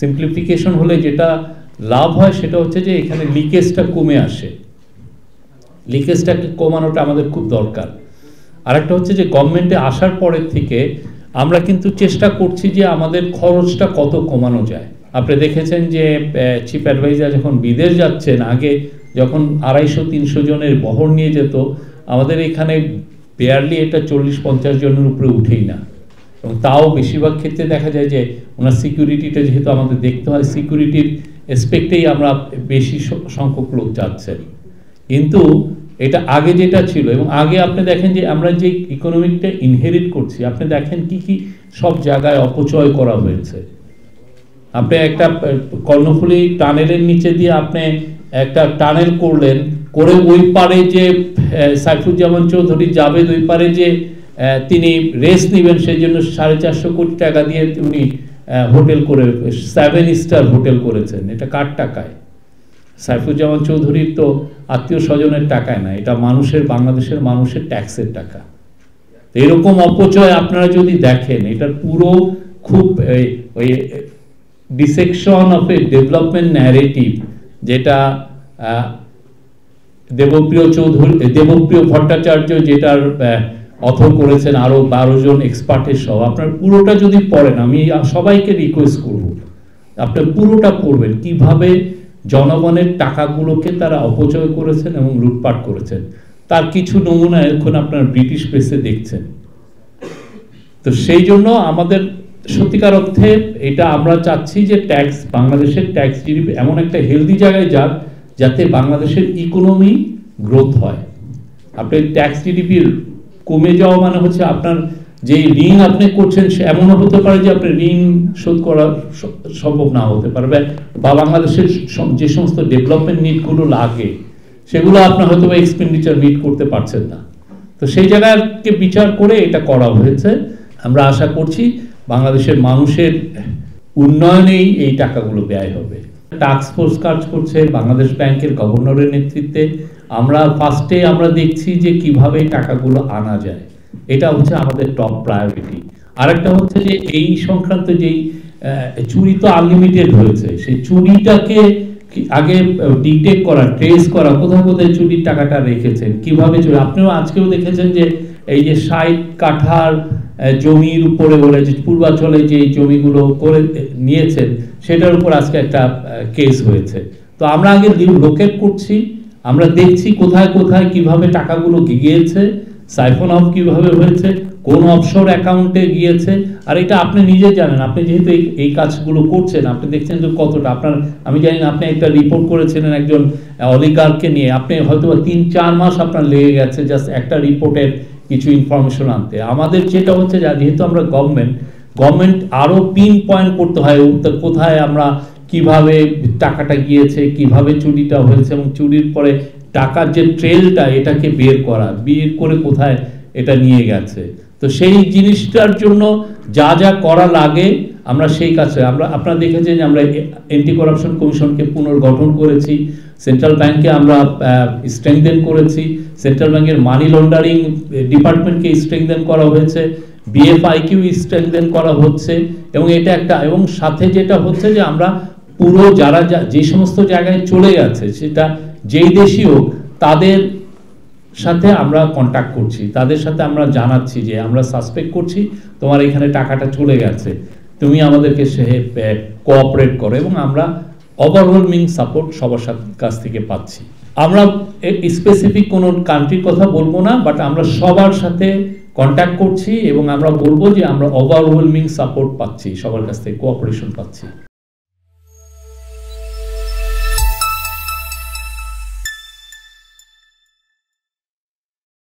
Simplification হলে যেটা লাভ হয় সেটা হচ্ছে যে এখানে লিকেজটা কমে আসে, লিকেজটাকে কমানোটা আমাদের খুব দরকার। আরেকটা হচ্ছে যে গভর্নমেন্টে আসার পরের থেকে আমরা কিন্তু চেষ্টা করছি যে আমাদের খরচটা কত কমানো যায়। আপনি দেখেছেন যে চিফ অ্যাডভাইজার যখন বিদেশ যাচ্ছেন, আগে যখন 250-300 জনের বহর নিয়ে যেত, আমাদের এখানে বেয়ারলি এটা 40-50 জনের উপরে উঠেই না, এবং তাও বেশিরভাগ ক্ষেত্রে দেখা যায় যে ওনার সিকিউরিটিটা যেহেতু আমাদের দেখতে হয়, সিকিউরিটির এসপেক্টেই আমরা বেশি সংখ্যক লোক যাচ্ছেন। কিন্তু এটা আগে যেটা ছিল, এবং আগে আপনি দেখেন যে আমরা যে ইকোনমিকটা ইনহেরিট করছি, আপনি দেখেন কি কি সব জায়গায় অপচয় করা হয়েছে। আপনি একটা কর্ণফুলী টানেলের নিচে দিয়ে আপনি একটা টানেল করলেন, করে ওই পারে যে সাইফুজ্জামান চৌধুরী জাভেদ ওই পারে যে তিনি রেস্ট নেবেন সেই জন্য 450 কোটি টাকা দিয়ে উনি হোটেল করে 7 স্টার হোটেল করেছেন। এটা কার টাকায়? সাইফুজ্জামান চৌধুরীর তো আত্মীয় স্বজনের টাকায় না, এটা মানুষের, বাংলাদেশের মানুষের ট্যাক্সের টাকা। এরকম অপচয় আপনারা যদি দেখেন, এটার পুরো খুব ওই dissection of A development narrative, যেটা দেবপ্রিয় ভট্টাচার্য যেটার অথর করেছেন, আরো 12 জন এক্সপার্টের সহ, আপনার পুরোটা যদি পড়েন, আমি সবাইকে রিকোয়েস্ট করব আপনি পুরোটা পড়বেন, কিভাবে জনগণের টাকাগুলোকে তারা অপচয় করেছেন এবং লুটপাট করেছেন। তার কিছু নমুনা এখন আপনার ব্রিটিশ প্রেসে দেখছেন। তো সেই জন্য আমাদের সত্যিকার অর্থে এটা আমরা চাচ্ছি যে ট্যাক্স, বাংলাদেশের ট্যাক্স জিডিপি এমন একটা হেলদি জায়গায় যাক যাতে বাংলাদেশের ইকোনমি গ্রোথ হয়। আপনি ট্যাক্স জিডিপি কমে যাওয়া মানে হচ্ছে আপনার যে ঋণ আপনি করছেন এমনও হতে পারে যে আপনার ঋণ শোধ করা সম্ভব না হতে পারবে, বা বাংলাদেশের যে সমস্ত ডেভেলপমেন্ট নিডগুলো লাগে সেগুলো আপনার হয়তো বা এক্সপেন্ডিচার মিট করতে পারছেন না। তো সেই জায়গাকে বিচার করে এটা করা হয়েছে। আমরা আশা করছি বাংলাদেশের মানুষের উন্নয়নেই এই টাকাগুলো ব্যয় হবে। টাস্ক ফোর্স কাজ করছে বাংলাদেশ ব্যাংকের গভর্নরের নেতৃত্বে। আমরা ফার্স্টে আমরা দেখছি যে কিভাবে টাকাগুলো আনা যায়, এটা হচ্ছে আমাদের টপ প্রায়োরিটি। আরেকটা হচ্ছে যে এই সংক্রান্ত যেই চুরি তো আনলিমিটেড হয়েছে, সেই চুরিটাকে আগে ডিটেক্ট করা, ট্রেস করা, কোথায় কোথায় চুরির টাকাটা রেখেছেন, কিভাবে চুরি। আপনিও আজকেও দেখেছেন যে এই যে 60 কাঠার জমির উপরে বলে যে পূর্বাঞ্চলে যে জমিগুলো করে নিয়েছেন সেটার উপর আজকে একটা কেস হয়েছে। তো আমরা আগে লোকেট করছি, আমরা দেখছি কোথায় কোথায় কিভাবে টাকাগুলো গিয়েছে, সাইফন অফ কিভাবে হয়েছে, কোন অফশোর অ্যাকাউন্টে গিয়েছে। আর এটা আপনি নিজে জানেন, আপনি যেহেতু এই কাজগুলো করছেন, আপনি দেখছেন যে কতটা আপনার, আমি জানি না, আপনি একটা রিপোর্ট করেছিলেন একজন অলিগারকে নিয়ে, আপনি হয়তো 3-4 মাস আপনার লেগে গেছে জাস্ট একটা রিপোর্টের কিছু ইনফরমেশন আনতে। আমাদের যেটা হচ্ছে যেহেতু আমরা গভর্নমেন্ট আরো পিন পয়েন্ট করতে হয় কোথায় আমরা কিভাবে টাকাটা গিয়েছে, কিভাবে চুরিটা হয়েছে, এবং চুরির পরে টাকার যে ট্রেলটা এটাকে বের করে কোথায় এটা নিয়ে গেছে। তো সেই জিনিসটার জন্য যা যা করা লাগে আমরা সেই কাজে আপনারা দেখেছেন যে আমরা অ্যান্টি করাপশন কমিশনকে পুনর্গঠন করেছি, সেন্ট্রাল ব্যাংকে আমরা স্ট্রেংথেন করেছি, সেন্ট্রাল ব্যাংকের মানি লন্ডারিং ডিপার্টমেন্টকে স্ট্রেংথেন করা হয়েছে, বিএফআইকিউ স্ট্রেংথেন করা হচ্ছে, এবং এটা একটা, এবং সাথে যেটা হচ্ছে যে আমরা পুরো যারা যে সমস্ত জায়গায় চলে গেছে, সেটা যেই দেশই হোক, তাদের সাথে আমরা কন্ট্যাক্ট করছি, তাদের সাথে আমরা জানাচ্ছি যে আমরা সাসপেক্ট করছি তোমার এখানে টাকাটা চলে গেছে, তুমি আমাদেরকে কোঅপারেট করো, এবং আমরা ওভারওয়েলমিং সাপোর্ট সবার কাছ থেকে পাচ্ছি। আমরা স্পেসিফিক কোনো কান্ট্রির কথা বলবো না, বাট আমরা সবার সাথে কন্ট্যাক্ট করছি এবং আমরা বলবো যে আমরা ওভারওয়েলমিং সাপোর্ট পাচ্ছি, সবার কাছ থেকে কোঅপারেশন পাচ্ছি।